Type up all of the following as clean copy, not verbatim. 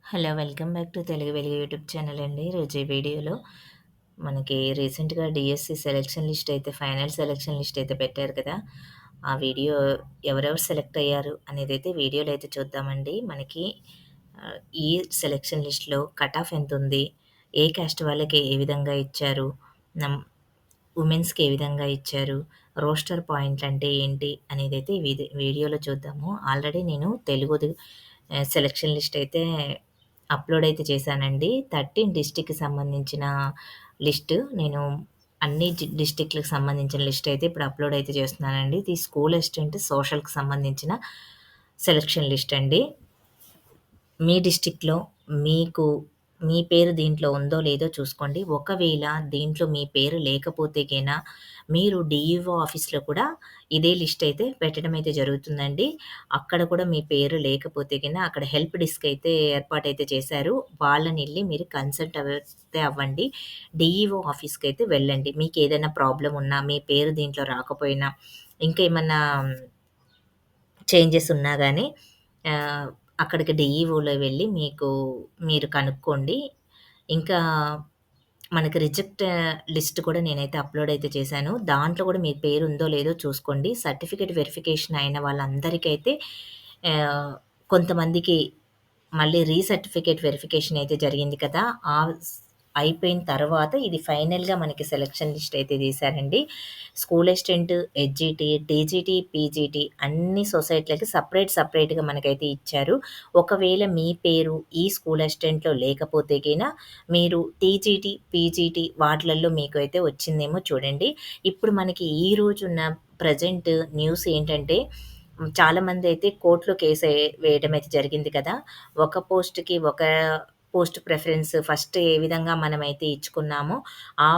Hello! Welcome back to Telugu వెలుగు YouTube channel అండి. ఈరోజు ఈ వీడియోలో మనకి రీసెంట్‌గా డీఎస్సీ సెలక్షన్ లిస్ట్ అయితే ఫైనల్ సెలక్షన్ లిస్ట్ అయితే పెట్టారు కదా! ఆ వీడియో ఎవరెవరు సెలెక్ట్ అయ్యారు అనేదైతే వీడియోలో అయితే చూద్దామండి. మనకి ఈ సెలక్షన్ లిస్ట్‌లో కట్ ఆఫ్ ఎంతుంది? ఏ కాస్ట్ వాళ్ళకి ఏ విధంగా ఇచ్చారు? నం వుమెన్స్‌కి ఏ విధంగా ఇచ్చారు? రోస్టర్ పాయింట్లంటే ఏంటి? అనేదైతే వీడియోలో చూద్దాము. ఆల్రెడీ నేను తెలుగుది సెలక్షన్ లిస్ట్ అయితే అప్‌లోడ్ అయితే చేశానండి. 13 డిస్ట్రిక్ట్‌కి సంబంధించిన లిస్ట్ నేను అన్ని డిస్ట్రిక్ట్‌లకి సంబంధించిన లిస్ట్ అయితే ఇప్పుడు అప్‌లోడ్ అయితే చేస్తున్నానండి. ఇది స్కూల్ అసిస్టెంట్ సోషల్‌కి సంబంధించిన సెలక్షన్ లిస్ట్ అండి. మీ డిస్ట్రిక్ట్‌లో మీకు మీ పేరు దీంట్లో ఉందో లేదో చూసుకోండి. ఒకవేళ దీంట్లో మీ పేరు లేకపోతే మీరు డీఈఓ ఆఫీస్‌లో కూడా ఇదే లిస్ట్ అయితే పెట్టడం అయితే జరుగుతుందండి. అక్కడ కూడా మీ పేరు లేకపోతే అక్కడ హెల్ప్ డెస్క్ అయితే ఏర్పాటైతే చేశారు. వాళ్ళనెళ్లి మీరు కన్సల్ట్ అయితే అవ్వండి. డీఈఓ ఆఫీస్‌కైతే వెళ్ళండి. మీకేదైనా ప్రాబ్లమ్ ఉన్నా, మీ పేరు దీంట్లో రాకపోయినా, ఇంకేమన్నా చేంజెస్ ఉన్నా గాని ఆహ్, అక్కడికి డీఈఓలో వెళ్లి మీరు కనుక్కోండి. ఇంకా మనకి రిజెక్ట్ లిస్ట్ కూడా నేనైతే అప్‌లోడ్ అయితే చేశాను. దాంట్లో కూడా మీ పేరుందో లేదో చూసుకోండి. సర్టిఫికేట్ వెరిఫికేషన్ అయిన వాళ్ళందరికైతే ఆహ్, కొంతమందికి మళ్ళీ రీసర్టిఫికేట్ వెరిఫికేషన్ అయితే జరిగింది కదా! ఆ స్ అయిపోయిన తర్వాత ఇది ఫైనల్‌గా మనకి సెలక్షన్ లిస్ట్ అయితే తీశారండి. School assistant, HGT, TGT, PGT అన్ని సొసైటీలకి సెపరేట్‌గా మనకైతే ఇచ్చారు. ఒకవేళ మీ పేరు ఈ స్కూల్ అసిస్టెంట్‌లో లేకపోతే మీరు టీజీటీ, పీజీటీ వాటిలల్లో మీకు అయితే వచ్చిందేమో చూడండి. ఇప్పుడు మనకి ఈ రోజున్న ప్రెజెంట్ న్యూస్ ఏంటంటే చాలామందైతే కోర్ట్‌లో కేస్ వేయడం అయితే జరిగింది కదా! ఒక పోస్ట్‌కి ఒక పోస్ట్ ప్రిఫరెన్స్ ఫస్ట్ ఏ విధంగా మనమైతే ఇచ్చుకున్నామో, ఆ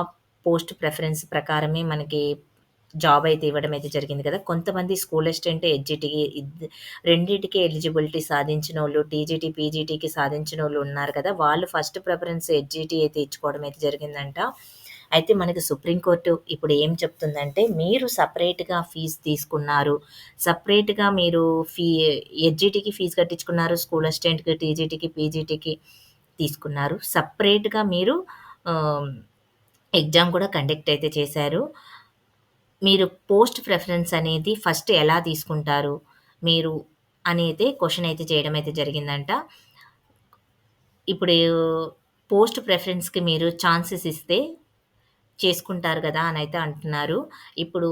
పోస్ట్ ప్రిఫరెన్స్ ప్రకారమే మనకి జాబ్ అయితే ఇవ్వడం అయితే జరిగింది కదా! కొంతమంది స్కూల్ అసిస్టెంట్, హెచ్‌జిటికి రెండిటికి ఎలిజిబిలిటీ సాధించినోళ్ళు, టీజీటీ, పీజీటీకి సాధించినోళ్ళు ఉన్నారు కదా! వాళ్ళు ఫస్ట్ ప్రిఫరెన్స్ హెచ్‌జిటి అయితే ఇచ్చుకోవడం అయితే జరిగిందంట. అయితే మనకి సుప్రీం కోర్ట్ ఇప్పుడు ఏం చెప్తుందంటే, మీరు సెపరేట్‌గా ఫీజ్ తీసుకున్నారు. సెపరేట్‌గా మీరు ఫీ హెచ్‌జిటికి ఫీజ్ కట్టించుకున్నారు. స్కూల్ అసిస్టెంట్‌కి, టీజీటీకి, పీజీటీకి తీసుకున్నారు. సెపరేట్‌గా మీరు ఆహ్, ఎగ్జామ్ కూడా కండక్ట్ అయితే చేశారు. మీరు పోస్ట్ ప్రిఫరెన్స్ అనేది ఫస్ట్ ఎలా తీసుకుంటారు? మీరు అనేది క్వెషన్ అయితే చేయడం అయితే జరిగిందంట. ఇప్పుడు పోస్ట్ ప్రిఫరెన్స్‌కి మీరు ఛాన్సెస్ ఇస్తే చేసుకుంటారు గదా! అనైతే అంటున్నారు. ఇప్పుడు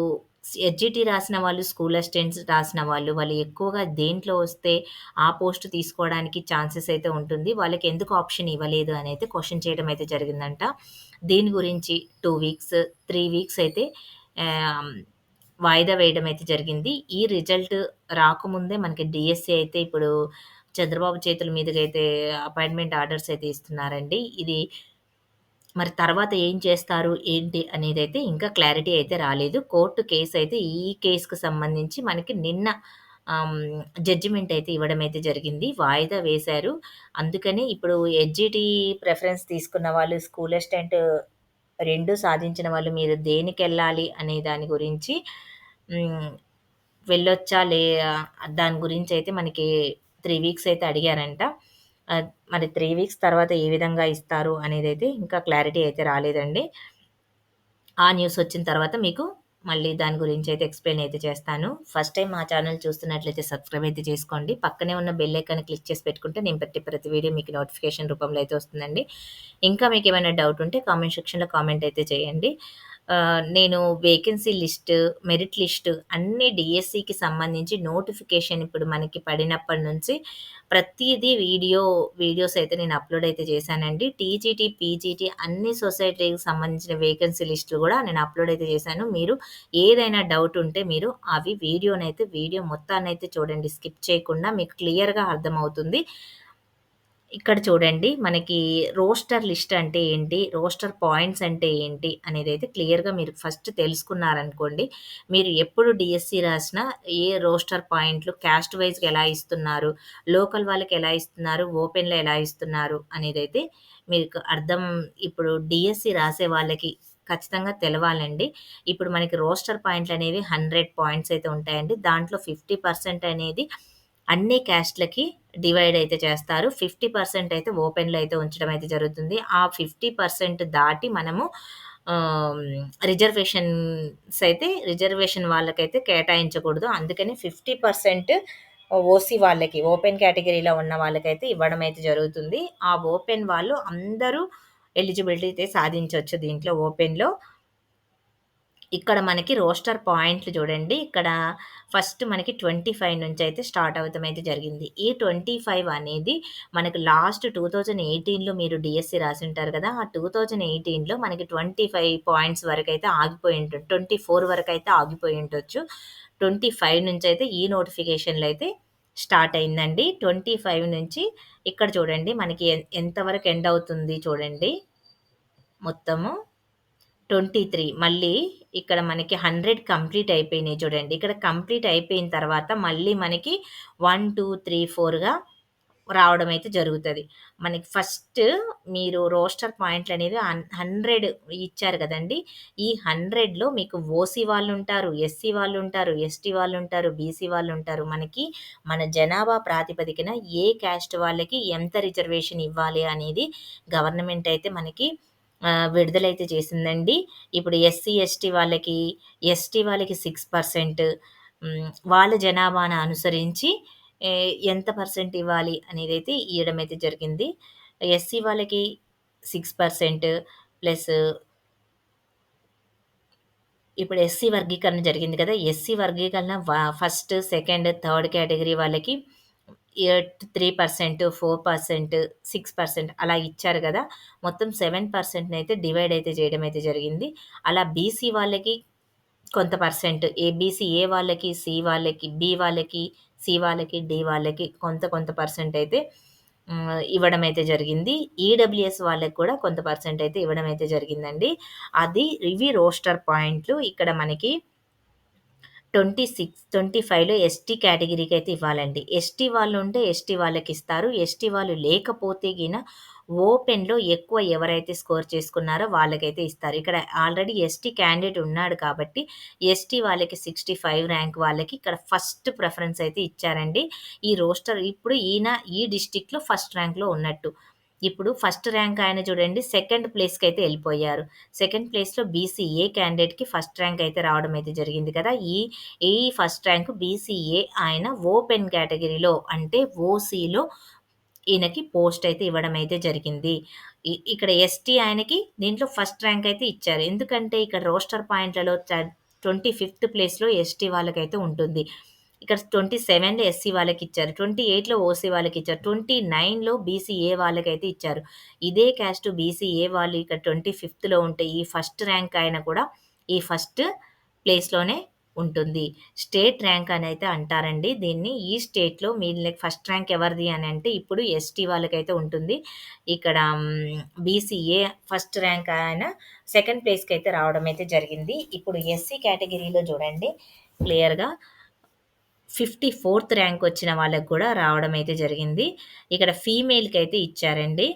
ఎస్‌జిటి రాసిన వాళ్ళు, స్కూల్ అసిస్టెంట్స్ రాసిన వాళ్ళు ఎక్కువగా దేంట్లో వస్తే ఆ పోస్ట్ తీసుకోవడానికి ఛాన్సెస్ అయితే ఉంటుంది. వాళ్ళకెందుకు ఆప్షన్ ఇవ్వలేదు అనైతే క్వెషన్ చేయడం అయితే జరిగిందంట. దీని గురించి 2 వీక్స్, 3 వీక్స్ అయితే ఆహ్, వాయిదా వేయడం అయితే జరిగింది. ఈ రిజల్ట్ రాకముందే మనకి డీఎస్సీ అయితే ఇప్పుడు చంద్రబాబు చేతుల మీదుగా అయితే అపాయింట్‌మెంట్ ఆర్డర్స్ అయితే ఇస్తున్నారండి. ఇది మరి తర్వాత ఏం చేస్తారు? ఏంటి? అనేదైతే ఇంకా క్లారిటీ అయితే రాలేదు. కోర్టు కేసయితే ఈ కేస్‌కి సంబంధించి మనకి నిన్న జడ్జిమెంట్ అయితే ఇవ్వడం అయితే జరిగింది. వాయిదా వేశారు. అందుకని ఇప్పుడు హెచ్‌జిటి ప్రిఫరెన్స్ తీసుకున్న వాళ్ళు, స్కూల్ అసిస్టెంట్ 2 సాధించిన వాళ్ళు మీరు దేనికెళ్ళాలి అనే దాని గురించి హ్మ్. వెళ్ళొచ్చా? దాని గురించయితే మనకి 3 వీక్స్ అయితే అడిగారంట. మరి 3 వీక్స్ తర్వాత ఏ విధంగా ఇస్తారు అనేదైతే ఇంకా క్లారిటీ అయితే రాలేదండి. ఆ న్యూస్ వచ్చిన తర్వాత మీకు మళ్ళీ దాని గురించయితే ఎక్స్‌ప్లెయిన్ అయితే చేస్తాను. ఫస్ట్ టైమ్ మా ఛానెల్ చూస్తున్నట్లయితే సబ్స్క్రైబ్ అయితే చేసుకోండి. పక్కనే ఉన్న బెల్ ఐకాన్‌ని క్లిక్ చేసి పెట్టుకుంటే నేను పెట్టే ప్రతి వీడియో మీకు నోటిఫికేషన్ రూపంలో అయితే వస్తుందండి. ఇంకా మీకేమైనా డౌట్ ఉంటే కామెంట్ సెక్షన్‌లో కామెంట్ అయితే చేయండి. నేను వేకెన్సీ లిస్ట్, మెరిట్ లిస్ట్ అన్నీ డీఎస్సీకి సంబంధించి నోటిఫికేషన్ ఇప్పుడు మనకి పడినప్పటి నుంచి ప్రతీదీ వీడియోస్ అయితే నేను అప్‌లోడ్ అయితే చేశానండి. టీజీటీ, పీజీటీ అన్ని సొసైటీకి సంబంధించిన వేకెన్సీ లిస్టులు గూడా నేను అప్‌లోడ్ అయితే చేశాను. మీరు ఏదైనా డౌట్ ఉంటే మీరు అవి వీడియో మొత్తాన్నయితే చూడండి. స్కిప్ చేయకుండా మీకు క్లియర్‌గా అర్థమవుతుంది. ఇక్కడ చూడండి మనకి రోస్టర్ లిస్ట్ అంటే ఏంటి? రోస్టర్ పాయింట్స్ అంటే ఏంటి? అనేదైతే క్లియర్‌గా మీరు ఫస్ట్ తెలుసుకున్నారనుకోండి, మీరు ఎప్పుడు డీఎస్సీ రాసినా ఏ రోస్టర్ పాయింట్లు క్యాస్ట్ వైస్‌గా ఎలా ఇస్తున్నారు? లోకల్ వాళ్ళకి ఎలా ఇస్తున్నారు? ఓపెన్‌లో ఎలా ఇస్తున్నారు? అనేదైతే మీకు ఇప్పుడు డీఎస్సీ రాసే వాళ్ళకి ఖచ్చితంగా తెలవాలండి. ఇప్పుడు మనకి రోస్టర్ పాయింట్లనేవి 100 పాయింట్స్ అయితే ఉంటాయండి. దాంట్లో 50% అనేది అన్ని క్యాస్ట్‌లకి డివైడ్ అయితే చేస్తారు. 50% అయితే ఓపెన్‌లో అయితే ఉంచడం అయితే జరుగుతుంది. ఆ 50% దాటి మనము ఆహ్, రిజర్వేషన్ వాళ్ళకైతే కేటాయించకూడదు. అందుకని 50% ఓసీ వాళ్ళకి, ఓపెన్ కేటగిరీలో ఉన్న వాళ్ళకైతే ఇవ్వడం అయితే జరుగుతుంది. ఆ ఓపెన్ వాళ్ళు అందరూ ఎలిజిబిలిటీ అయితే సాధించొచ్చు దీంట్లో ఓపెన్‌లో. ఇక్కడ మనకి రోస్టర్ పాయింట్లు చూడండి. ఇక్కడ ఫస్ట్ మనకి 25 నుంచయితే స్టార్ట్ అవ్వటమైతే జరిగింది. ఈ 25 అనేది మనకు లాస్ట్ 2018లో మీరు డీఎస్సీ రాసుంటారు కదా! ఆ 2018లో మనకి 25 పాయింట్స్ వరకైతే ఆగిపోయి ఉంటుంది. 24 వరకైతే ఆగిపోయి ఉండొచ్చు. 25 నుంచయితే ఈ నోటిఫికేషన్‌లయితే స్టార్ట్ అయిందండి. 25 నుంచి ఇక్కడ చూడండి మనకి ఎంత వరకు ఎండ్ అవుతుంది చూడండి మొత్తము. 23 మళ్ళీ ఇక్కడ మనకి 100 కంప్లీట్ అయిపోయినాయి చూడండి. ఇక్కడ కంప్లీట్ అయిపోయిన తర్వాత మళ్ళీ మనకి 1, 2, 3, 4గా రావడం అయితే జరుగుతది. మనకి ఫస్ట్ మీరు రోస్టర్ పాయింట్లనేవి 100 ఇచ్చారు గదండీ! ఈ 100లో మీకు ఓసీ వాళ్ళుంటారు, ఎస్సీ వాళ్ళుంటారు, ఎస్టీ వాళ్ళుంటారు, బీసీ వాళ్ళుంటారు. మనకి మన జనాభా ప్రాతిపదికన ఏ క్యాస్ట్ వాళ్ళకి ఎంత రిజర్వేషన్ ఇవ్వాలి అనేది గవర్నమెంట్ అయితే మనకి విడుదలైతే చేసిందండి. ఇప్పుడు ఎస్టీ వాళ్ళకి 6% వాళ్ళ జనాభాను అనుసరించి ఎంత పర్సెంట్ ఇవ్వాలి అనేదైతే ఇయ్యడమైతే జరిగింది. ఎస్సీ వాళ్ళకి 6% ప్లస్ ఇప్పుడు ఎస్సీ వర్గీకరణ జరిగింది కదా! ఎస్సీ వర్గీకరణ ఫస్ట్, సెకండ్, థర్డ్ కేటగరీ వాళ్ళకి 3%, 4%, 6% అలా ఇచ్చారు గదా! మొత్తం 7%నయితే డివైడ్ అయితే చేయడం అయితే జరిగింది. అలా బీసీ వాళ్ళకి కొంత పర్సెంట్ ఏ వాళ్ళకి, సి వాళ్ళకి, బి వాళ్ళకి, సి వాళ్ళకి, డి వాళ్ళకి కొంత కొంత పర్సెంట్ అయితే ఇవ్వడం అయితే జరిగింది. ఈడబ్ల్యూఎస్ వాళ్ళకి కూడా కొంత పర్సెంట్ అయితే ఇవ్వడం అయితే జరిగిందండి. ఇవి రోస్టర్ పాయింట్లు. ఇక్కడ మనకి 26, 25లో ఎస్టీ కేటగిరీకైతే ఇవ్వాలండి. ఎస్టీ వాళ్ళుంటే ఎస్టీ వాళ్ళకిస్తారు. ఎస్టీ వాళ్ళు లేకపోతే గిన ఓపెన్‌లో ఎక్కువ ఎవరైతే స్కోర్ చేసుకున్నారో వాళ్ళకైతే ఇస్తారు. ఇక్కడ ఆల్రెడీ ఎస్టీ క్యాండిడేట్ ఉన్నాడు కాబట్టి, ఎస్టీ వాళ్ళకి 65 ర్యాంక్ వాళ్ళకి ఇక్కడ ఫస్ట్ ప్రిఫరెన్స్ అయితే ఇచ్చారండి. ఈ రోస్టర్ ఇప్పుడు ఈ డిస్ట్రిక్ట్‌లో ఫస్ట్ ర్యాంక్‌లో ఉన్నట్టు. ఇప్పుడు ఫస్ట్ ర్యాంక్ ఆయన చూడండి సెకండ్ ప్లేస్‌కైతే ఎళ్ళిపోయారు. సెకండ్ ప్లేస్‌లో బీసీఏ క్యాండిడేట్‌కి ఫస్ట్ ర్యాంక్ అయితే రావడం అయితే జరిగింది కదా! ఈ ఫస్ట్ ర్యాంక్ బీసీఏ ఆయన ఓపెన్ కేటగిరీలో అంటే ఓసీలో ఈయనకి పోస్ట్ అయితే ఇవ్వడం అయితే జరిగింది. ఇక్కడ ఎస్టీ ఆయనకి దీంట్లో ఫస్ట్ ర్యాంక్ అయితే ఇచ్చారు. ఎందుకంటే ఇక్కడ రోస్టర్ పాయింట్లలో 25థ్ ప్లేస్‌లో ఎస్టీ వాళ్ళకైతే ఉంటుంది. ఇక్కడ 27లో ఎస్సీ వాళ్ళకిచ్చారు. 28లో ఓసీ వాళ్ళకిచ్చారు. 29లో బీసీఏ వాళ్ళకైతే ఇచ్చారు. ఇదే క్యాస్ట్ బీసీఏ వాళ్ళు ఇక్కడ 25థ్‌లో ఉంటే ఈ ఫస్ట్ ర్యాంక్ ఆయన కూడా ఈ ఫస్ట్ ప్లేస్‌లోనే ఉంటుంది. స్టేట్ ర్యాంక్ అనైతే అంటారండి దీన్ని. ఈ స్టేట్‌లో ఫస్ట్ ర్యాంక్ ఎవరిది అనంటే ఇప్పుడు ఎస్టీ వాళ్ళకైతే ఉంటుంది. ఇక్కడ బీసీఏ ఫస్ట్ ర్యాంక్ ఆయన సెకండ్ ప్లేస్‌కైతే రావడం అయితే జరిగింది. ఇప్పుడు ఎస్సీ కేటగిరీలో చూడండి క్లియర్‌గా 54థ్ ర్యాంక్ వచ్చిన వాళ్ళకి కూడా రావడం అయితే జరిగింది. ఇక్కడ ఫీమేల్‌కైతే ఇచ్చారండి.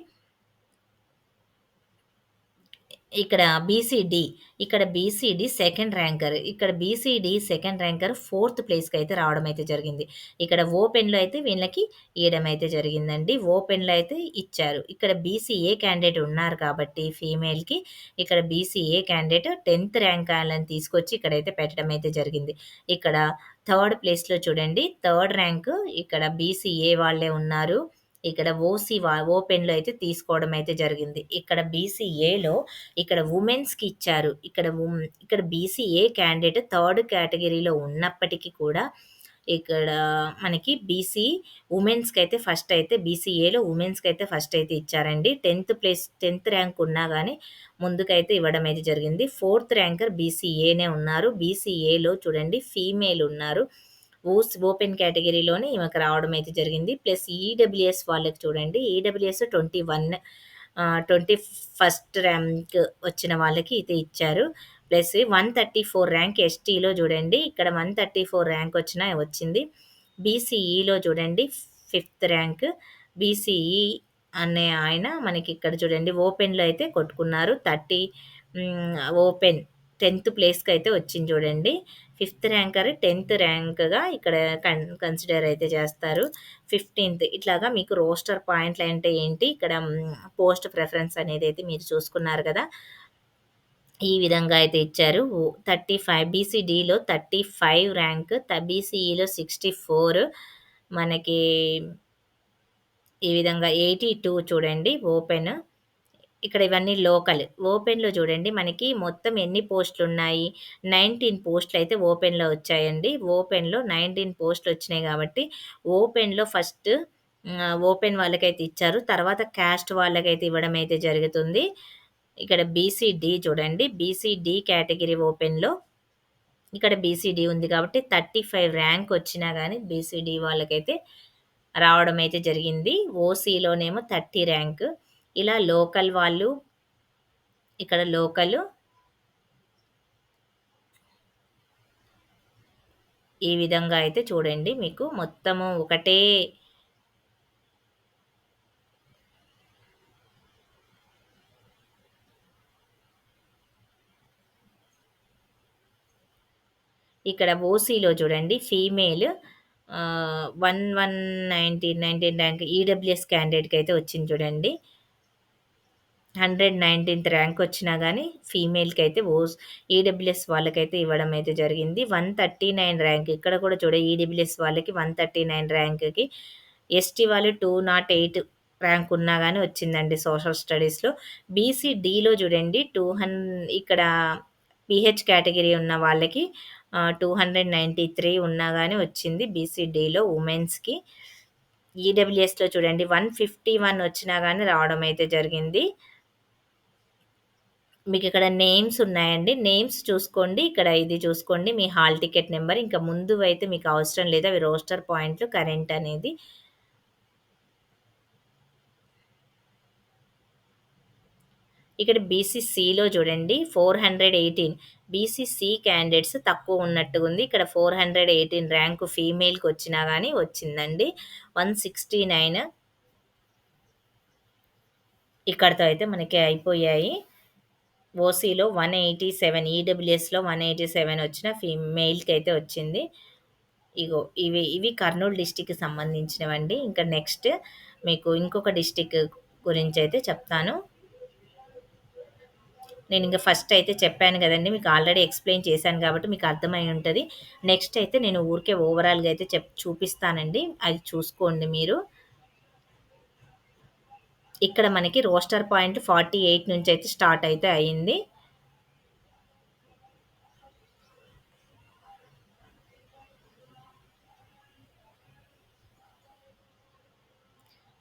ఇక్కడ బీసీడీ. ఇక్కడ బీసీడీ సెకండ్ ర్యాంకర్. ఇక్కడ బీసీడీ సెకండ్ ర్యాంకర్ ఫోర్త్ ప్లేస్‌కయితే రావడం అయితే జరిగింది. ఇక్కడ ఓపెన్‌లో అయితే వీళ్ళకి ఇయడం అయితే జరిగిందండి. ఓపెన్‌లో అయితే ఇచ్చారు. ఇక్కడ బీసీఏ క్యాండిడేట్ ఉన్నారు కాబట్టి ఫీమేల్‌కి ఇక్కడ బీసీఏ క్యాండిడేట్ 10థ్ ర్యాంక్ ఆళ్ళని తీసుకొచ్చి ఇక్కడైతే పెట్టడం అయితే జరిగింది. ఇక్కడ థర్డ్ ప్లేస్‌లో చూడండి. థర్డ్ ర్యాంక్ ఇక్కడ బీసీఏ వాళ్ళే ఉన్నారు. ఇక్కడ ఓపెన్‌లో అయితే తీసుకోవడం అయితే జరిగింది. ఇక్కడ బీసీఏలో ఇక్కడ వుమెన్స్‌కి ఇచ్చారు. ఇక్కడ బీసీఏ క్యాండిడేట్ థర్డ్ కేటగరీలో ఉన్నప్పటికీ కూడా, ఇక్కడ మనకి వుమెన్స్‌కైతే ఫస్ట్ అయితే బీసీఏలో వుమెన్స్‌కైతే ఫస్ట్ అయితే ఇచ్చారండి. 10థ్ ర్యాంక్ ఉన్నా గాని ముందుకైతే ఇవ్వడం అయితే జరిగింది. ఫోర్త్ ర్యాంకర్ బీసీఏనే ఉన్నారు. బీసీఏలో చూడండి ఫీమేల్ ఉన్నారు. ఓపెన్ కేటగరీలోనే ఈమెకు రావడం అయితే జరిగింది. ప్లస్ ఈడబ్ల్యూఎస్ వాళ్ళకి చూడండి. ఈడబ్ల్యూఎస్ 21 ర్యాంక్ వచ్చిన వాళ్ళకి అయితే ఇచ్చారు. ప్లస్ 134 ర్యాంక్ ఎస్టీలో చూడండి. ఇక్కడ 134 ర్యాంక్ వచ్చింది. బీసీఈలో చూడండి ఫిఫ్త్ ర్యాంక్. బీసీఈ అనే ఆయన మనకి ఇక్కడ చూడండి ఓపెన్‌లో అయితే కొట్టుకున్నారు. ఓపెన్ 10థ్ ప్లేస్‌కైతే వచ్చింది చూడండి. ఫిఫ్త్ ర్యాంకర్ 10థ్ ర్యాంక్‌గా ఇక్కడ కన్సిడర్ అయితే చేస్తారు. 15థ్ ఇట్లాగా మీకు రోస్టర్ పాయింట్లంటే ఏంటి, ఇక్కడ పోస్ట్ ప్రిఫరెన్స్ అనేదైతే మీరు చూసుకున్నారు గదా! ఈ విధంగా అయితే ఇచ్చారు. 35 బీసీడీలో 35 ర్యాంక్, బీసీఈలో 64 మనకి ఈ విధంగా 82 చూడండి ఓపెన్. ఇక్కడ ఇవన్నీ లోకల్. ఓపెన్‌లో చూడండి మనకి మొత్తం ఎన్ని పోస్టులున్నాయి. 19 పోస్టులయితే ఓపెన్‌లో వచ్చాయండి. ఓపెన్‌లో 19 పోస్టులొచ్చినాయి గాబట్టి, ఓపెన్‌లో ఫస్ట్ ఓపెన్ వాళ్ళకైతే ఇచ్చారు. తర్వాత క్యాస్ట్ వాళ్ళకైతే ఇవ్వడం అయితే జరుగుతుంది. ఇక్కడ బీసీడీ చూడండి. బీసీడీ కేటగిరీ ఓపెన్‌లో ఇక్కడ బీసీడీ ఉంది కాబట్టి 35 ర్యాంక్ వచ్చినా గానీ బీసీడీ వాళ్ళకైతే రావడం అయితే జరిగింది. ఓసీలోనేమో 30 ర్యాంక్. ఇలా లోకల్ వాళ్ళు ఇక్కడ లోకలు ఈ విధంగా అయితే చూడండి మీకు మొత్తము ఒకటే ఇక్కడ ఓసీలో చూడండి ఫీమేల్ 19 ర్యాంక్ ఈడబ్ల్యూఎస్ క్యాండిడేట్‌కైతే వచ్చింది చూడండి. 119థ్ ర్యాంక్ వచ్చినా గానీ ఫీమేల్‌కైతే ఈడబ్ల్యూఎస్ వాళ్ళకైతే ఇవ్వడం అయితే జరిగింది. 139 ర్యాంక్ ఇక్కడ కూడా ఈడబ్ల్యూఎస్ వాళ్ళకి 139 ర్యాంక్‌కి ఎస్టీ వాళ్ళు 208 ర్యాంక్ ఉన్నా గానీ వచ్చిందండి సోషల్ స్టడీస్‌లో. బీసీడీలో చూడండి ఇక్కడ పీహెచ్ కేటగిరీ ఉన్న వాళ్ళకి 293 ఉన్నా గానీ వచ్చింది బీసీడీలో ఉమెన్స్‌కి. ఈడబ్ల్యూఎస్‌లో చూడండి 151 వచ్చినా గానీ రావడం అయితే జరిగింది. మీకిక్కడ నేమ్స్ ఉన్నాయండి. నేమ్స్ చూసుకోండి. ఇక్కడ ఇది చూసుకోండి. మీ హాల్ టికెట్ నంబర్. ఇంకా ముందువైతే మీకు అవసరం లేదు. అవి రోస్టర్ పాయింట్లు కరెంట్ అనేది. ఇక్కడ బీసీసీలో చూడండి 418 బీసీసీ క్యాండిడేట్స్ తక్కువ ఉన్నట్టుగుంది. ఇక్కడ 418 ర్యాంక్ ఫీమేల్‌కొచ్చినా గానీ వచ్చిందండి. 169 ఇక్కడితో అయితే మనకి అయిపోయాయి. ఓసీలో 187 ఈడబ్ల్యూఎస్‌లో 187 వచ్చిన మెయిల్‌కైతే వచ్చింది. ఇవి కర్నూలు డిస్ట్రిక్ట్‌కి సంబంధించినవండి. ఇంకా నెక్స్ట్ మీకు ఇంకొక డిస్ట్రిక్ట్ గురించైతే చెప్తాను. నేనింక ఫస్ట్ అయితే చెప్పాను గదండీ! మీకు ఆల్రెడీ ఎక్స్‌ప్లెయిన్ చేశాను గాబట్టి మీకు అర్థమై ఉంటది. నెక్స్ట్ అయితే నేను ఊరికే ఓవరాల్‌గా అయితే చూపిస్తానండి. అది చూసుకోండి మీరు. ఇక్కడ మనకి రోస్టర్ పాయింట్ 48 నుంచయితే స్టార్ట్ అయితే అయింది.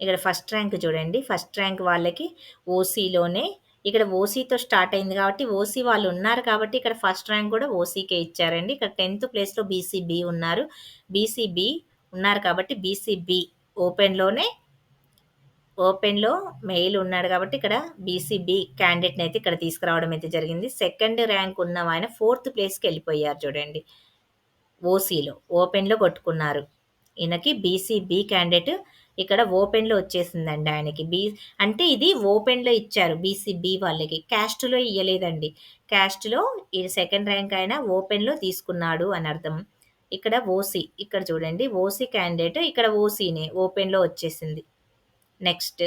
ఇక్కడ ఫస్ట్ ర్యాంక్ చూడండి. ఫస్ట్ ర్యాంక్ వాళ్ళకి ఓసీలోనే ఇక్కడ ఓసీతో స్టార్ట్ అయింది కాబట్టి, ఓసీ వాళ్ళు ఉన్నారు కాబట్టి ఇక్కడ ఫస్ట్ ర్యాంక్ కూడా ఓసీకే ఇచ్చారండి. ఇక్కడ 10థ్ ప్లేస్‌లో బీసీబీ ఉన్నారు. బీసీబీ ఉన్నారు కాబట్టి బీసీబీ ఓపెన్‌లోనే ఓపెన్‌లో మెయిల్ ఉన్నాడు కాబట్టి ఇక్కడ బీసీబీ క్యాండిడేట్‌నయితే ఇక్కడ తీసుకురావడం అయితే జరిగింది. సెకండ్ ర్యాంక్ ఉన్నవాయన 4థ్ ప్లేస్‌కెళ్ళిపోయారు చూడండి. ఓసీలో. ఓపెన్‌లో కొట్టుకున్నారు. ఈయనకి బీసీబీ క్యాండిడేట్ ఇక్కడ ఓపెన్‌లో వచ్చేసిందండి ఆయనకి. అంటే ఇది ఓపెన్‌లో ఇచ్చారు బీసీబీ వాళ్ళకి. క్యాస్ట్‌లో ఇయ్యలేదండి. క్యాస్ట్‌లో ఈ సెకండ్ ర్యాంక్ ఆయన ఓపెన్‌లో తీసుకున్నాడు అని అర్థం. ఇక్కడ ఓసీ. ఇక్కడ చూడండి ఓసీ క్యాండిడేట్ ఇక్కడ ఓసీనే ఓపెన్‌లో వచ్చేసింది. నెక్స్ట్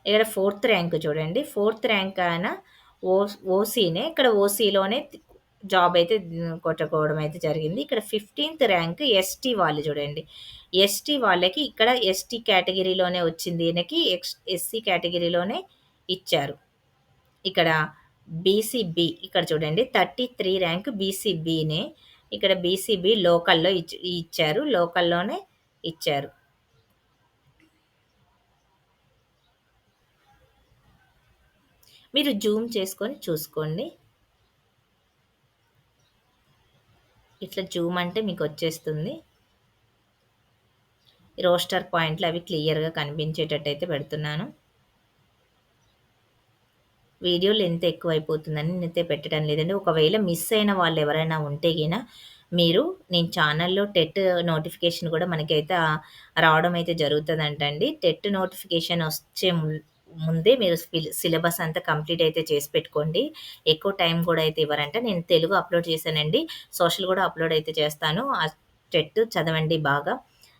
ఇక్కడ ఫోర్త్ ర్యాంక్ చూడండి. ఫోర్త్ ర్యాంక్ ఆయన ఓసీనే. ఇక్కడ ఓసీలోనే జాబ్ అయితే కొట్టుకోవడం అయితే జరిగింది. ఇక్కడ 15థ్ ర్యాంక్ ఎస్టీ వాళ్ళు చూడండి. ఎస్టీ వాళ్ళకి ఇక్కడ ఎస్టీ కేటగిరీలోనే వచ్చింది. ఈయనకి ఎస్సీ కేటగిరీలోనే ఇచ్చారు. ఇక్కడ బీసీబీ ఇక్కడ చూడండి 33 ర్యాంక్ బీసీబీనే. ఇక్కడ బీసీబీ లోకల్‌లో ఇచ్చారు. లోకల్‌లోనే ఇచ్చారు. మీరు జూమ్ చేసుకొని చూసుకోండి. ఇట్లా జూమ్ అంటే మీకొచ్చేస్తుంది. రోస్టర్ పాయింట్లు అవి క్లియర్‌గా కనిపించేటట్టయితే పెడుతున్నాను. వీడియో లెంత్ ఎక్కువైపోతుందని నేనైతే పెట్టడం లేదండి. ఒకవేళ మిస్ అయిన వాళ్ళు ఎవరైనా ఉంటే గిన మీరు నేను ఛానల్‌లో టెట్ నోటిఫికేషన్ కూడా మనకైతే రావడం అయితే జరుగుతదంటండి. టెట్ నోటిఫికేషన్ ముందే మీరు సిలబస్ అంతా కంప్లీట్ అయితే చేసి పెట్టుకోండి. ఎక్కువ టైం కూడా అయితే ఇవ్వరంట. నేను తెలుగు అప్లోడ్ చేశానండి. సోషల్ కూడా అప్లోడ్ అయితే చేస్తాను. ఆ టెట్ చదవండి బాగా.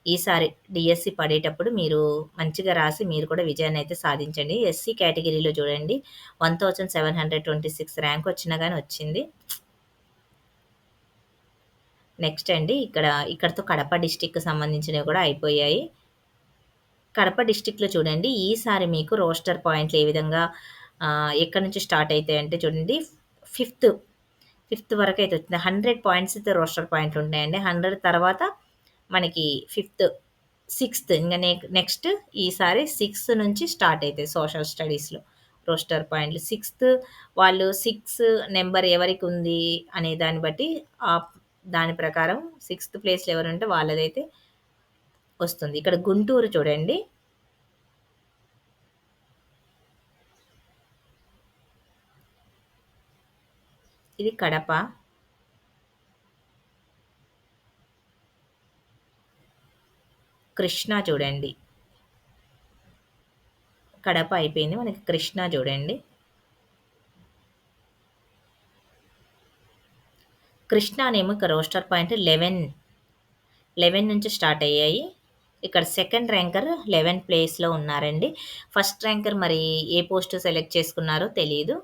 ఈసారి డీఎస్సీ పడేటప్పుడు మీరు మంచిగా రాసి మీరు కూడా విజయాన్ని అయితే సాధించండి. ఎస్సీ కేటగిరీలో చూడండి 1726 ర్యాంక్ వచ్చినా గాని వచ్చింది. నెక్స్ట్ అండి ఇక్కడితో కడప డిస్ట్రిక్ట్‌కి సంబంధించినవి కూడా అయిపోయాయి. కడప డిస్ట్రిక్ట్‌లో చూడండి ఈసారి మీకు రోస్టర్ పాయింట్లు ఏ విధంగా ఎక్కడి నుంచి స్టార్ట్ అయితాయంటే చూడండి ఫిఫ్త్, ఫిఫ్త్ వరకైతే వచ్చింది. 100 పాయింట్స్ అయితే రోస్టర్ పాయింట్లు ఉంటాయండి. 100 తర్వాత మనకి ఫిఫ్త్, సిక్స్త్ ఇంగ నెక్స్ట్ ఈసారి సిక్స్త్ నుంచి స్టార్ట్ అయితాయి సోషల్ స్టడీస్‌లో రోస్టర్ పాయింట్లు. సిక్స్త్ వాళ్ళు 6 నంబర్ ఎవరికుంది అనే దాన్ని బట్టి దాని ప్రకారం సిక్స్త్ ప్లేస్‌లో ఎవరుంటే వాళ్ళదైతే వస్తుంది. ఇక్కడ గుంటూరు చూడండి. ఇది కడప. కృష్ణా చూడండి. కడప అయిపోయింది. మనకి కృష్ణా చూడండి. కృష్ణానేమో ఇక రోస్టర్ పాయింట్ 11 నుంచి స్టార్ట్ అయ్యాయి. ఇక్కడ సెకండ్ ర్యాంకర్ 11 ప్లేస్‌లో ఉన్నారండి. ఫస్ట్ ర్యాంకర్ మరి ఏ పోస్ట్ సెలెక్ట్ చేసుకున్నారో తెలీదు.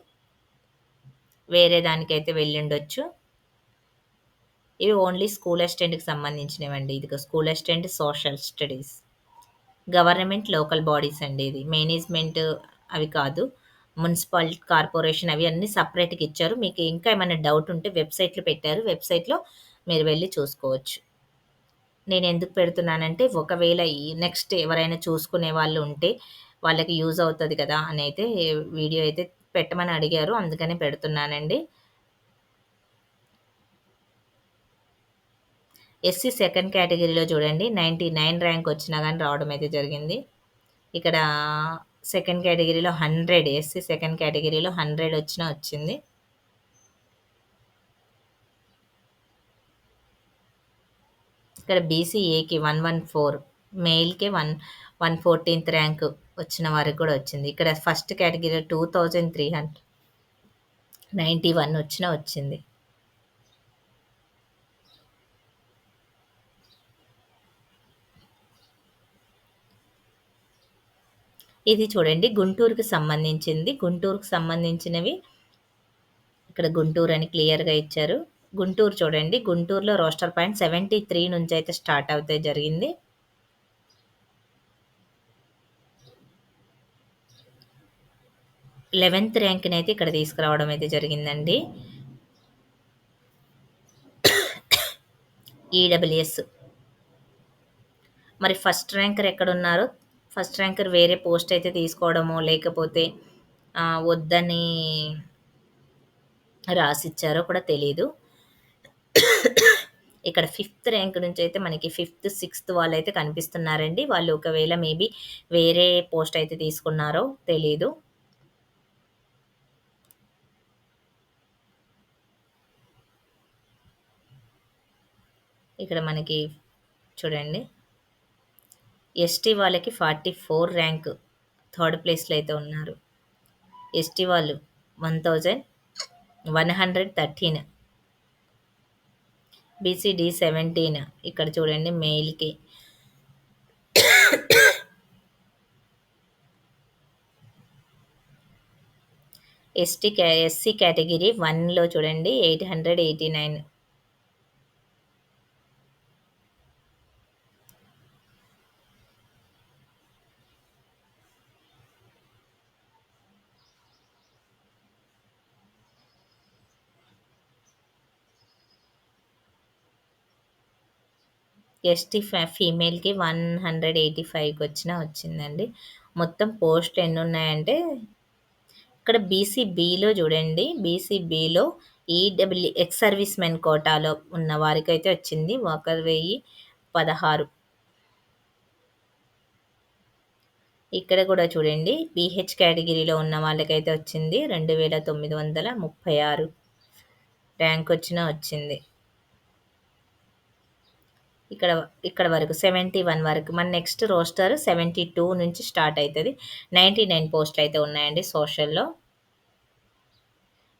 వేరే దానికైతే వెళ్ళుండొచ్చు. ఇవి ఓన్లీ స్కూల్ అసిస్టెంట్‌కి సంబంధించినవండి. ఇదిగో school assistant social studies. Government local bodies అండి ఇది. మేనేజ్‌మెంట్ అవి కాదు. మున్సిపల్, కార్పొరేషన్ అవి అన్నీ సెపరేట్‌గా ఇచ్చారు. మీకు ఇంకా ఏమైనా డౌట్ ఉంటే వెబ్‌సైట్‌లో పెట్టారు. వెబ్‌సైట్‌లో మీరు వెళ్లి చూసుకోవచ్చు. నేనెందుకు పెడుతున్నానంటే ఒకవేళ ఈ నెక్స్ట్ ఎవరైనా చూసుకునే వాళ్ళు ఉంటే వాళ్ళకి యూజ్ అవుతది కదా! అనైతే వీడియో అయితే పెట్టమని అడిగారు. అందుకనే పెడుతున్నానండి. ఎస్సీ సెకండ్ కేటగిరీలో చూడండి 99 ర్యాంక్ వచ్చినా గాని రావడం అయితే జరిగింది. ఇక్కడ సెకండ్ కేటగిరీలో 100 ఎస్సీ సెకండ్ కేటగిరీలో 100 వచ్చినా వచ్చింది. ఇక్కడ బీసీఏకి 114 మెయిల్‌కే 114థ్ ర్యాంక్ వచ్చిన వారికి కూడా వచ్చింది. ఇక్కడ ఫస్ట్ కేటగిరీలో 2391 వచ్చినా వచ్చింది. ఇది చూడండి గుంటూరుకి సంబంధించింది. గుంటూరుకి సంబంధించినవి ఇక్కడ గుంటూరు అని క్లియర్‌గా ఇచ్చారు. గుంటూరు చూడండి. గుంటూరులో రోస్టర్ పాయింట్ 73 నుంచయితే స్టార్ట్ అవుతే జరిగింది. 11థ్ ర్యాంక్‌నైతే ఇక్కడ తీసుకురావడం అయితే జరిగిందండి. ఈడబ్ల్యూఎస్. మరి ఫస్ట్ ర్యాంకర్ ఎక్కడున్నారో, ఫస్ట్ ర్యాంకర్ వేరే పోస్ట్ అయితే తీసుకోవడమో, లేకపోతే వద్దని రాసిచ్చారో కూడా తెలీదు. ఇక్కడ ఫిఫ్త్ ర్యాంక్ నుంచయితే మనకి ఫిఫ్త్, సిక్స్త్ వాళ్ళైతే కనిపిస్తున్నారండి. వాళ్ళు ఒకవేళ మేబీ వేరే పోస్ట్ అయితే తీసుకున్నారో తెలీదు. ఇక్కడ మనకి చూడండి. ఎస్టీ వాళ్ళకి 44 ర్యాంక్ థర్డ్ ప్లేస్‌లో అయితే ఉన్నారు. ఎస్టీ వాళ్ళు 1113. బీసీడీ 17 ఇక్కడ చూడండి మెయిల్‌కి. ఎస్సీ కేటగిరీ 1లో చూడండి 889. ఎస్టీ ఫీమేల్‌కి 185కి వచ్చిందండి. మొత్తం పోస్టులు ఎన్నున్నాయంటే ఇక్కడ బీసీబీలో చూడండి. బీసీబీలో ఎక్స్ సర్వీస్ మెన్ కోటాలో ఉన్న వారికైతే వచ్చింది. 1016. ఇక్కడ కూడా చూడండి బీహెచ్ కేటగిరీలో ఉన్న వాళ్ళకైతే వచ్చింది 2936 ర్యాంక్ వచ్చింది. ఇక్కడ ఇక్కడ వరకు 71 వరకు. మన నెక్స్ట్ రోస్టర్ 72 నుంచి స్టార్ట్ అయితది. 99 పోస్టులయితే ఉన్నాయండి సోషల్‌లో.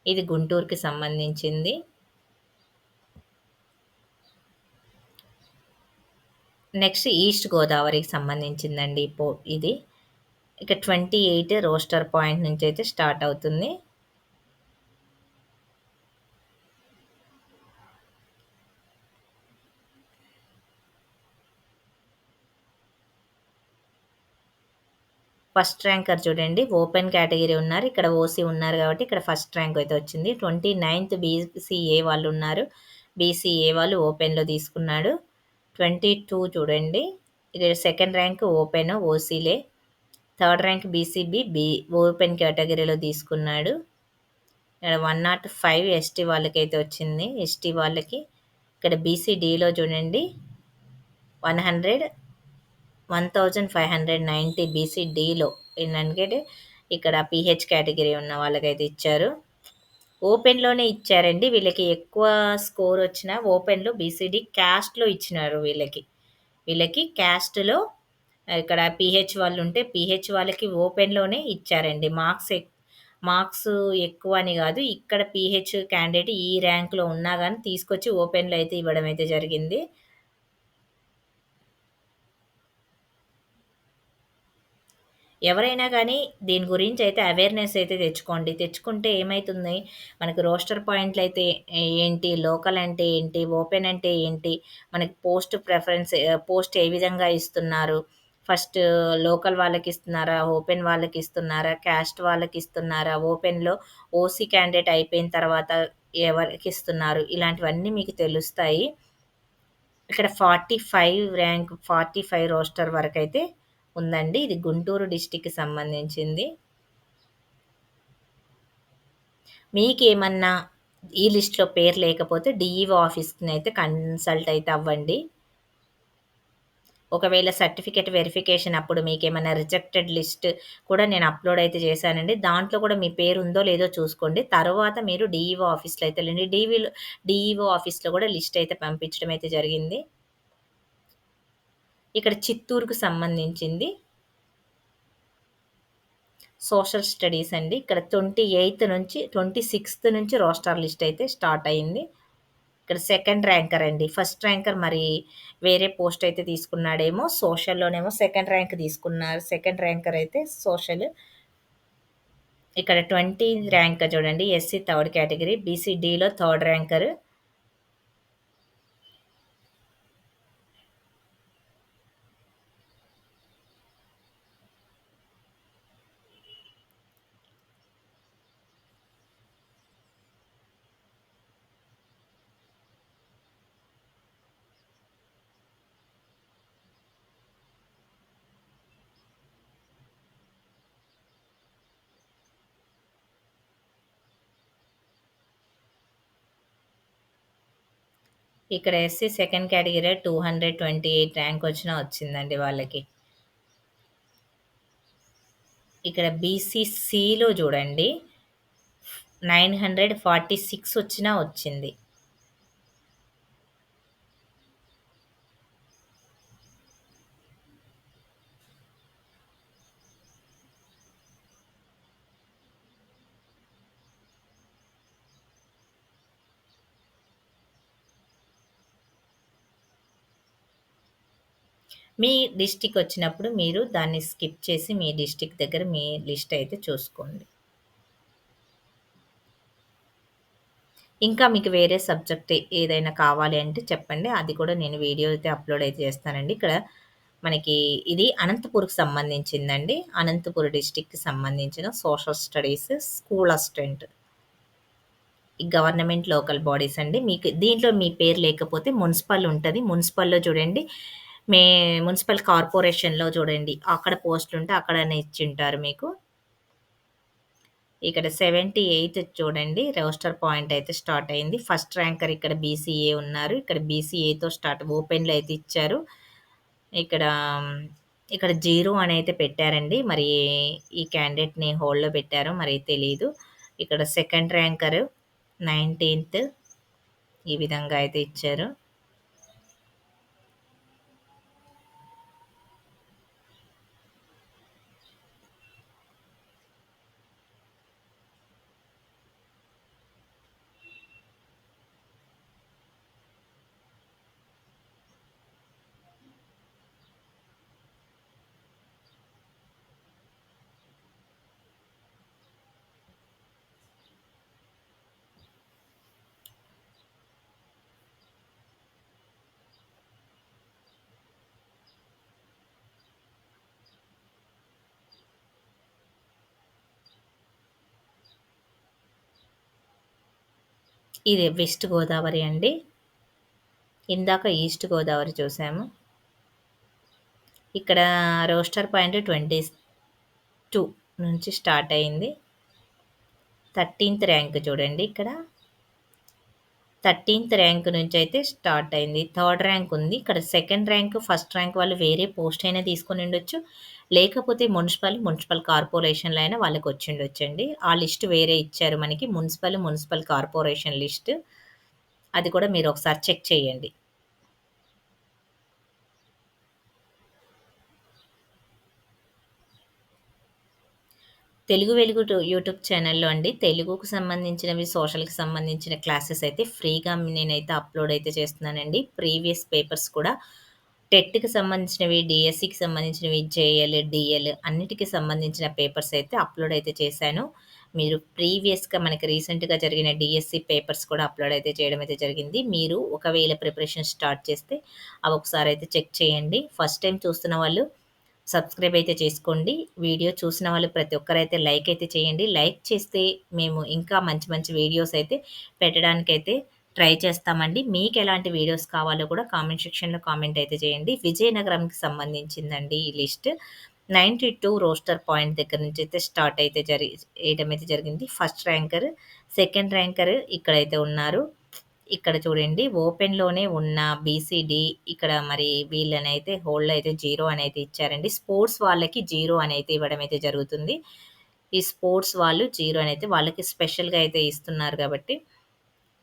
ఇది గుంటూరుకి సంబంధించింది. నెక్స్ట్ ఈస్ట్ గోదావరికి సంబంధించిందండి ఇది. ఇక 28 రోస్టర్ పాయింట్ నుంచయితే స్టార్ట్ అవుతుంది. ఫస్ట్ ర్యాంకర్ చూడండి. ఓపెన్ కేటగిరీ ఉన్నారు. ఇక్కడ ఓసీ ఉన్నారు కాబట్టి ఇక్కడ ఫస్ట్ ర్యాంక్ అయితే వచ్చింది. 29థ్ బీసీఏ వాళ్ళు ఉన్నారు. బీసీఏ వాళ్ళు ఓపెన్‌లో తీసుకున్నాడు. 22 చూడండి. ఇది సెకండ్ ర్యాంక్ ఓపెన్ ఓసీలే. థర్డ్ ర్యాంక్ బీసీబీ ఓపెన్ కేటగిరీలో తీసుకున్నాడు. ఇక్కడ 105 ఎస్టీ వాళ్ళకైతే వచ్చింది. ఎస్టీ వాళ్ళకి. ఇక్కడ బీసీడీలో చూడండి 100 1590 బీసీడీలో ఏంటంటే ఇక్కడ పీహెచ్ కేటగిరీ ఉన్న వాళ్ళకైతే ఇచ్చారు. ఓపెన్‌లోనే ఇచ్చారండి. వీళ్ళకి ఎక్కువ స్కోర్ వచ్చిన ఓపెన్‌లో బీసీడీ క్యాస్ట్‌లో ఇచ్చినారు వీళ్ళకి. వీళ్ళకి క్యాస్ట్‌లో ఇక్కడ పీహెచ్ వాళ్ళు ఉంటే పీహెచ్ వాళ్ళకి ఓపెన్‌లోనే ఇచ్చారండి. మార్క్స్ ఎక్కువ అని కాదు. ఇక్కడ పీహెచ్ క్యాండిడేట్ ఈ ర్యాంక్‌లో ఉన్నా గాని తీసుకొచ్చి ఓపెన్‌లో అయితే ఇవ్వడం అయితే జరిగింది. ఎవరైనా గానీ దీని గురించి అయితే అవేర్‌నెస్ అయితే తెచ్చుకోండి. తెచ్చుకుంటే ఏమైతుంది, మనకు రోస్టర్ పాయింట్‌లయితే ఏంటి, లోకల్ అంటే ఏంటి, ఓపెన్ అంటే ఏంటి, మనకి పోస్ట్ ఏ విధంగా ఇస్తున్నారు, ఫస్ట్ లోకల్ వాళ్ళకిస్తున్నారా, ఓపెన్ వాళ్ళకిస్తున్నారా, క్యాస్ట్ వాళ్ళకిస్తున్నారా, ఓపెన్‌లో ఓసీ క్యాండిడేట్ అయిపోయిన తర్వాత ఎవరికిస్తున్నారు, ఇలాంటివన్నీ మీకు తెలుస్తాయి. ఇక్కడ 45 రోస్టర్ వరకైతే ఉందండి. ఇది గుంటూరు డిస్ట్రిక్ట్‌కి సంబంధించింది. మీకేమన్నా ఈ లిస్ట్‌లో పేరు లేకపోతే డీఈఓ ఆఫీస్‌నైతే కన్సల్ట్ అయితే అవ్వండి. ఒకవేళ సర్టిఫికేట్ వెరిఫికేషన్ అప్పుడు మీకేమన్నా రిజెక్టెడ్ లిస్ట్ కూడా నేను అప్‌లోడ్ అయితే చేశానండి. దాంట్లో కూడా మీ పేరు ఉందో లేదో చూసుకోండి. తరువాత మీరు డీఈఓ ఆఫీస్‌లో అయితే ఎళ్ళండి. డీఈఓ ఆఫీస్‌లో కూడా లిస్ట్ అయితే పంపించడం అయితే జరిగింది. ఇక్కడ చిత్తూరుకు సంబంధించింది. సోషల్ స్టడీస్ అండి. ఇక్కడ 26థ్ నుంచి రోస్టర్ లిస్ట్ అయితే స్టార్ట్ అయింది. ఇక్కడ సెకండ్ ర్యాంకర్ అండి. ఫస్ట్ ర్యాంకర్ మరి వేరే పోస్ట్ అయితే తీసుకున్నాడేమో. సోషల్‌లోనేమో సెకండ్ ర్యాంక్ తీసుకున్నారు. సెకండ్ ర్యాంకర్ అయితే సోషల్. ఇక్కడ 20 ర్యాంక్ చూడండి. SC third category. బీసీడీలో థర్డ్ ర్యాంకర్. ఇక్కడ ఎస్సీ సెకండ్ కేటగిరీ 228 ర్యాంక్ వచ్చినా వచ్చిందండి వాళ్ళకి. ఇక్కడ బీసీసీలో చూడండి 946 వచ్చినా వచ్చింది. మీ డిస్ట్రిక్ట్ వచ్చినప్పుడు మీరు దాన్ని స్కిప్ చేసి మీ డిస్ట్రిక్ట్ దగ్గర మీ లిస్ట్ అయితే చూసుకోండి. ఇంకా మీకు వేరే సబ్జెక్ట్ ఏదైనా కావాలి అంటే చెప్పండి. అది కూడా నేను వీడియో అయితే అప్‌లోడ్ అయితే చేస్తానండి. ఇక్కడ మనకి ఇది అనంతపూర్‌కి సంబంధించిందండి. అనంతపూర్ డిస్ట్రిక్ట్‌కి సంబంధించిన సోషల్ స్టడీస్ స్కూల్ అసిస్టెంట్. ఈ గవర్నమెంట్ లోకల్ బాడీస్ అండి. మీకు దీంట్లో మీ పేరు లేకపోతే మున్సిపల్ ఉంటది. మున్సిపల్‌లో చూడండి. మే మున్సిపల్ కార్పొరేషన్‌లో చూడండి. అక్కడ పోస్టులుంటే అక్కడనే ఇచ్చింటారు మీకు. ఇక్కడ 78 చూడండి. రోస్టర్ పాయింట్ అయితే స్టార్ట్ అయింది. ఫస్ట్ ర్యాంకర్ ఇక్కడ బీసీఏ ఉన్నారు. ఇక్కడ బీసీఏతో స్టార్ట్ ఓపెన్‌లో అయితే ఇచ్చారు. ఇక్కడ ఇక్కడ 0 అని అయితే పెట్టారండి. మరి ఈ క్యాండిడేట్‌ని హోల్డ్‌లో పెట్టారో మరి తెలీదు. ఇక్కడ సెకండ్ ర్యాంకర్ 19థ్ ఈ విధంగా అయితే ఇచ్చారు. ఇది వెస్ట్ గోదావరి అండి. ఇందాక ఈస్ట్ గోదావరి చూసాము. ఇక్కడ రోస్టర్ పాయింట్ 22 నుంచి స్టార్ట్ అయింది. 13థ్ ర్యాంక్ చూడండి ఇక్కడ. 13థ్ ర్యాంక్ నుంచి అయితే స్టార్ట్ అయింది. థర్డ్ ర్యాంక్ ఉంది. ఇక్కడ సెకండ్ ర్యాంక్, ఫస్ట్ ర్యాంక్ వాళ్ళు వేరే పోస్ట్ అయినా తీసుకొని ఉండొచ్చు. లేకపోతే మున్సిపల్ కార్పొరేషన్‌లో అయినా వాళ్ళకొచ్చిండొచ్చండి. ఆ లిస్ట్ వేరే ఇచ్చారు మనకి. Municipal corporation list. అది కూడా మీరు ఒకసారి చెక్ చేయండి. తెలుగు వెలుగు యూట్యూబ్ ఛానల్‌లో అండి తెలుగుకు సంబంధించినవి, సోషల్‌కి సంబంధించిన క్లాసెస్ అయితే ఫ్రీగా నేనైతే అప్‌లోడ్ అయితే చేస్తున్నానండి. ప్రీవియస్ పేపర్స్ కూడా టెట్‌కి సంబంధించినవి, డీఎస్సీకి సంబంధించినవి, జేఎల్, డీఎల్ అన్నిటికి సంబంధించిన పేపర్స్ అయితే అప్‌లోడ్ అయితే చేశాను. మీరు ప్రీవియస్‌గా మనకి రీసెంట్‌గా జరిగిన డీఎస్సీ పేపర్స్ కూడా అప్‌లోడ్ అయితే చేయడం అయితే జరిగింది. మీరు ఒకవేళ ప్రిపరేషన్ స్టార్ట్ చేస్తే అవి ఒకసారి అయితే చెక్ చేయండి. ఫస్ట్ టైమ్ చూస్తున్న వాళ్ళు సబ్స్క్రైబ్ అయితే చేసుకోండి. వీడియో చూసిన వాళ్ళు ప్రతి ఒక్కరైతే లైక్ అయితే చేయండి. లైక్ చేస్తే మేము ఇంకా మంచి మంచి వీడియోస్ అయితే పెట్టడానికైతే ట్రై చేస్తామండి. మీకెలాంటి వీడియోస్ కావాలో కూడా కామెంట్ సెక్షన్‌లో కామెంట్ అయితే చేయండి. విజయనగరంకి సంబంధించిందండి ఈ లిస్ట్. 92 రోస్టర్ పాయింట్ దగ్గర నుంచి అయితే స్టార్ట్ అయితే ఏయడం అయితే జరిగింది. ఫస్ట్ ర్యాంకర్, సెకండ్ ర్యాంకర్ ఇక్కడైతే ఉన్నారు. ఇక్కడ చూడండి ఓపెన్‌లోనే ఉన్న బీసీడీ ఇక్కడ మరి వీళ్ళనైతే హోల్డ్‌లో అయితే 0 అనైతే ఇచ్చారండి. స్పోర్ట్స్ వాళ్ళకి 0 అనైతే ఇవ్వడం అయితే జరుగుతుంది. ఈ స్పోర్ట్స్ వాళ్ళు 0 అనైతే వాళ్ళకి స్పెషల్‌గా అయితే ఇస్తున్నారు కాబట్టి,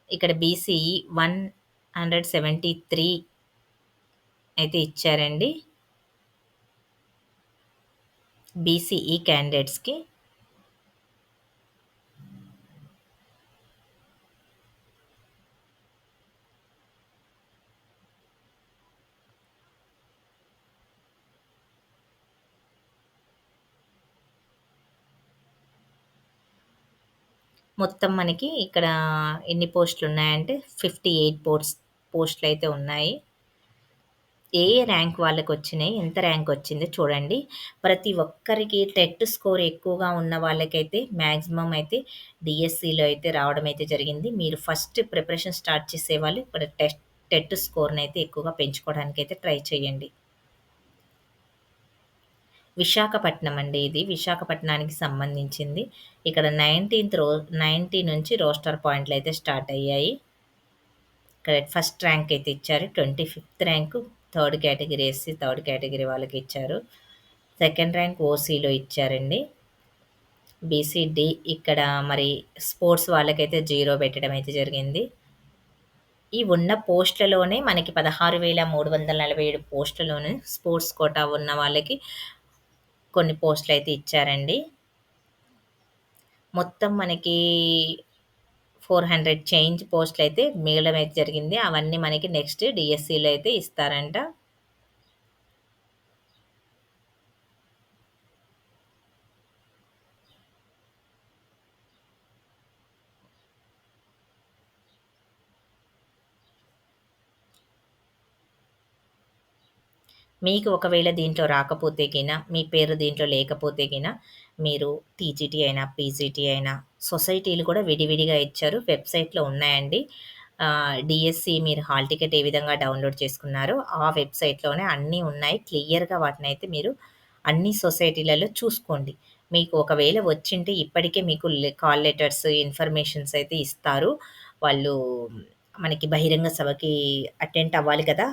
ఇక్కడ బీసీఈ 173 అయితే ఇచ్చారండి. బీసీఈ క్యాండిడేట్స్‌కి. మొత్తం మనకి ఇక్కడ ఎన్ని పోస్టులున్నాయంటే 58 పోస్టులయితే ఉన్నాయి. ఏ ర్యాంక్ వాళ్ళకొచ్చినాయి, ఎంత ర్యాంక్ వచ్చిందో చూడండి. ప్రతి ఒక్కరికి టెట్ స్కోర్ ఎక్కువగా ఉన్న వాళ్ళకైతే మాక్సిమం అయితే డీఎస్సీలో అయితే రావడం అయితే జరిగింది. మీరు ఫస్ట్ ప్రిపరేషన్ స్టార్ట్ చేసేవాళ్ళు ఇక్కడ టెట్ స్కోర్‌నైతే ఎక్కువగా పెంచుకోవడానికైతే ట్రై చేయండి. విశాఖపట్నం అండి ఇది. విశాఖపట్నానికి సంబంధించింది. ఇక్కడ 90 నుంచి రోస్టర్ పాయింట్‌లయితే స్టార్ట్ అయ్యాయి. ఇక్కడ ఫస్ట్ ర్యాంక్ అయితే ఇచ్చారు. 25థ్ rank third category SC third category వాళ్ళకి ఇచ్చారు. సెకండ్ ర్యాంక్ ఓసీలో ఇచ్చారండి. బీసీ, ఇక్కడ మరి స్పోర్ట్స్ వాళ్ళకైతే 0 పెట్టడం అయితే జరిగింది. ఈ ఉన్న పోస్ట్‌లలోనే మనకి 16,347 పోస్ట్‌లలోనే స్పోర్ట్స్ కోటా ఉన్న వాళ్ళకి కొన్ని పోస్ట్‌లయితే ఇచ్చారండి. మొత్తం మనకి 400 చేంజ్ పోస్ట్‌లయితే మిగలడం అయితే జరిగింది. అవన్నీ మనకి నెక్స్ట్ డీఎస్సీలో అయితే ఇస్తారంట. మీకు ఒకవేళ దీంట్లో రాకపోతే మీ పేరు దీంట్లో లేకపోతే మీరు టీజీటీ అయినా, పీజీటీ అయినా సొసైటీలు కూడా విడివిడిగా ఇచ్చారు. వెబ్‌సైట్‌లో ఉన్నాయండి. డీఎస్సీ మీరు హాల్ టికెట్ ఏ విధంగా డౌన్‌లోడ్ చేసుకున్నారో ఆ వెబ్‌సైట్‌లోనే అన్నీ ఉన్నాయి. క్లియర్‌గా వాటినైతే మీరు అన్ని సొసైటీలలో చూసుకోండి. మీకు ఒకవేళ వచ్చింటే ఇప్పటికే మీకు కాల్ లెటర్స్, ఇన్ఫర్మేషన్స్ అయితే ఇస్తారు. వాళ్ళు మనకి బహిరంగ సభకి అటెండ్ అవ్వాలి కదా!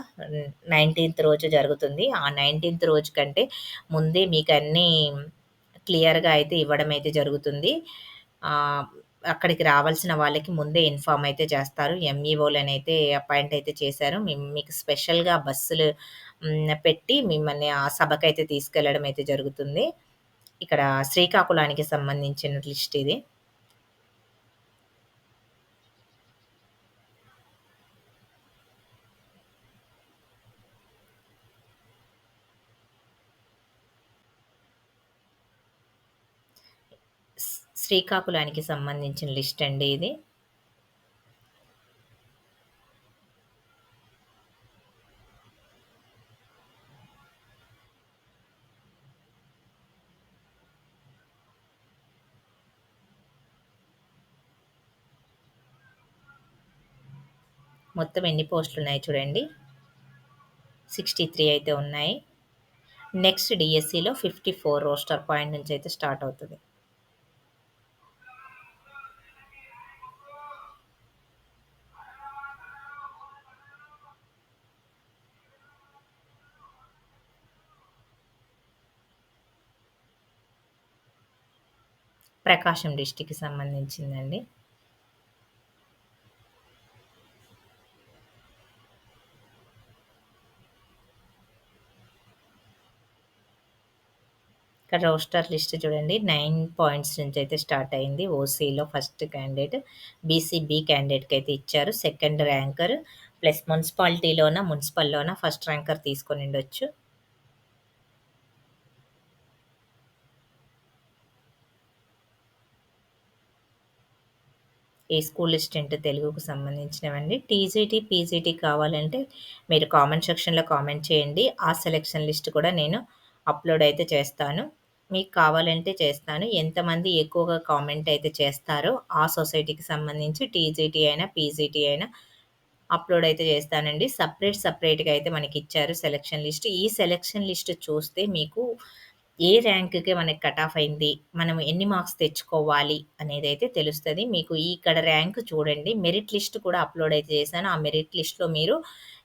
19థ్ రోజు జరుగుతుంది. ఆ 19థ్ రోజు కంటే ముందే మీకన్నీ క్లియర్‌గా అయితే ఇవ్వడం అయితే జరుగుతుంది. ఆహ్, అక్కడికి రావాల్సిన వాళ్ళకి ముందే ఇన్ఫార్మ్ అయితే చేస్తారు. ఎంఈఓలనైతే అపాయింట్ అయితే చేశారు. మీకు స్పెషల్‌గా బస్సులు పెట్టి మిమ్మల్ని ఆ సభకైతే తీసుకెళ్లడం అయితే జరుగుతుంది. ఇక్కడ శ్రీకాకుళానికి సంబంధించిన లిస్ట్ ఇది. శ్రీకాకుళానికి సంబంధించిన లిస్ట్ అండి ఇది. మొత్తం ఎన్ని పోస్టులున్నాయి చూడండి. 63 అయితే ఉన్నాయి. నెక్స్ట్ డీఎస్సీలో 54 రోస్టర్ పాయింట్ నుంచి అయితే స్టార్ట్ అవుతది. ప్రకాశం డిస్ట్రిక్ట్‌కి సంబంధించిందండి. ఇక్కడ రోస్టర్ లిస్ట్ చూడండి. 9 పాయింట్స్ నుంచి అయితే స్టార్ట్ అయింది. ఓసీలో ఫస్ట్ క్యాండిడేట్, బీసీ బి క్యాండిడేట్‌కి అయితే ఇచ్చారు. సెకండ్ ర్యాంకర్ ప్లస్ మున్సిపల్‌లోన ఫస్ట్ ర్యాంకర్ తీసుకొనుండొచ్చు. ఈ స్కూల్ లిస్ట్ తెలుగుకు సంబంధించినవండి. టీజీటీ, పీజీటీ కావాలంటే మీరు కామెంట్ సెక్షన్‌లో కామెంట్ చేయండి. ఆ సెలక్షన్ లిస్ట్ కూడా నేను అప్‌లోడ్ అయితే చేస్తాను. మీకు కావాలంటే చేస్తాను. ఎంతమంది ఎక్కువగా కామెంట్ అయితే చేస్తారో ఆ సొసైటీకి సంబంధించి టీజీటీ అయినా, పీజీటీ అయినా అప్‌లోడ్ అయితే చేస్తానండి. సెపరేట్‌గా అయితే మనకిచ్చారు సెలక్షన్ లిస్ట్. ఈ సెలక్షన్ లిస్ట్ చూస్తే మీకు ఏ ర్యాంక్‌కి మనకి కట్ ఆఫ్ అయింది, మనం ఎన్ని మార్క్స్ తెచ్చుకోవాలి అనేదైతే తెలుస్తది. మీకు ఇక్కడ ర్యాంక్ చూడండి. మెరిట్ లిస్ట్ కూడా అప్‌లోడ్ అయితే చేశాను. ఆ మెరిట్ లిస్ట్‌లో మీరు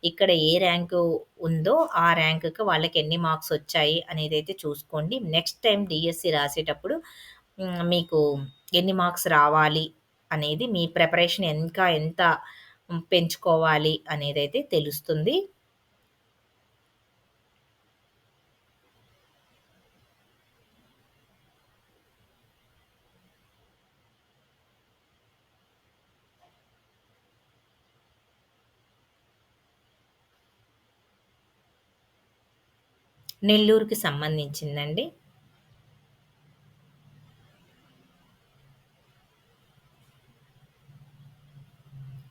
ఇక్కడ ఏ ర్యాంకు ఉందో ఆ ర్యాంక్‌కి వాళ్ళకి ఎన్ని మార్క్స్ వచ్చాయి అనేదైతే చూసుకోండి. నెక్స్ట్ టైమ్ డీఎస్సీ రాసేటప్పుడు మీకు ఎన్ని మార్క్స్ రావాలి అనేది మీ ప్రిపరేషన్ ఇంకా ఎంత పెంచుకోవాలి అనేదైతే తెలుస్తుంది. నెల్లూరుకి సంబంధించిందండి.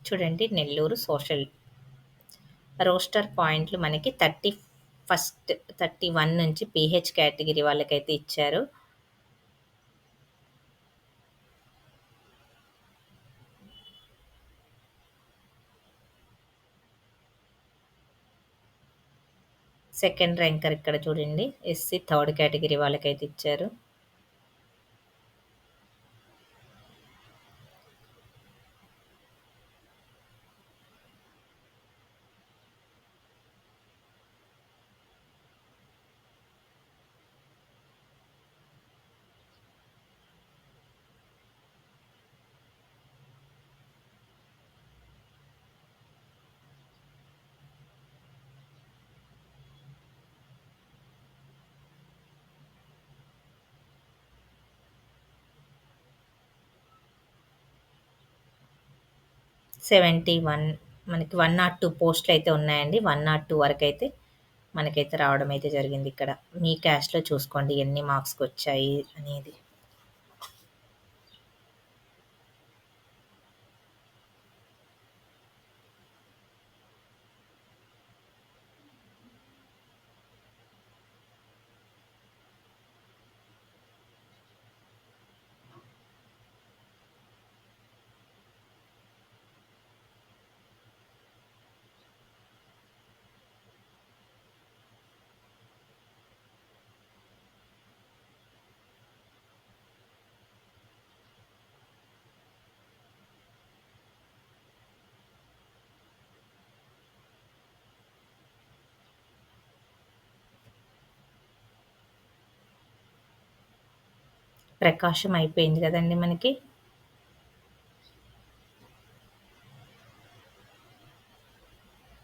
చూడండి నెల్లూరు సోషల్ రోస్టర్ పాయింట్లు మనకి 31 నుంచి పీహెచ్ కేటగిరీ వాళ్ళకైతే ఇచ్చారు. సెకండ్ ర్యాంకర్ ఇక్కడ చూడండి. ఎస్సీ థర్డ్ కేటగిరీ వాళ్ళకైతే ఇచ్చారు. సెవెంటీ వన్ మనకి 102 పోస్టులయితే ఉన్నాయండి. 102 వరకైతే మనకైతే రావడం అయితే జరిగింది ఇక్కడ. మీ క్యాస్ట్‌లో చూసుకోండి ఎన్ని మార్క్స్‌కొచ్చాయి అనేది. ప్రకాశం అయిపోయింది కదండీ మనకి.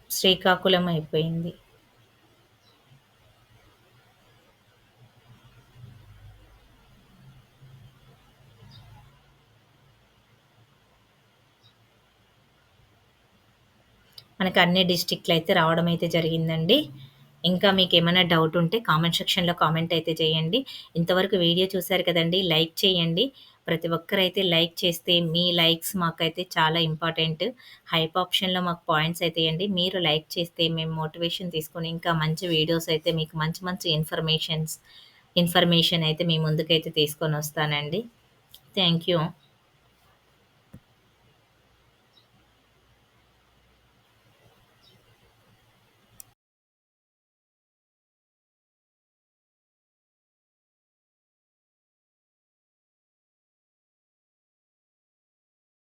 శ్రీకాకుళం అయిపోయింది. మనకు అన్ని డిస్ట్రిక్ట్‌లు అయితే రావడం అయితే జరిగిందండి. ఇంకా మీకేమైనా డౌట్ ఉంటే కామెంట్ సెక్షన్‌లో కామెంట్ అయితే చేయండి. ఇంతవరకు వీడియో చూసారు కదండీ! లైక్ చేయండి. ప్రతి ఒక్కరైతే లైక్ చేస్తే మీ లైక్స్ మాకైతే చాలా ఇంపార్టెంట్. హైప్ ఆప్షన్‌లో మాకు పాయింట్స్ అయితే ఇయ్యండి. మీరు లైక్ చేస్తే మేము మోటివేషన్ తీసుకొని ఇంకా మంచి వీడియోస్ అయితే మీకు మంచి మంచి ఇన్ఫర్మేషన్ అయితే మీ ముందుకైతే తీసుకొనొస్తానండి. Thank you.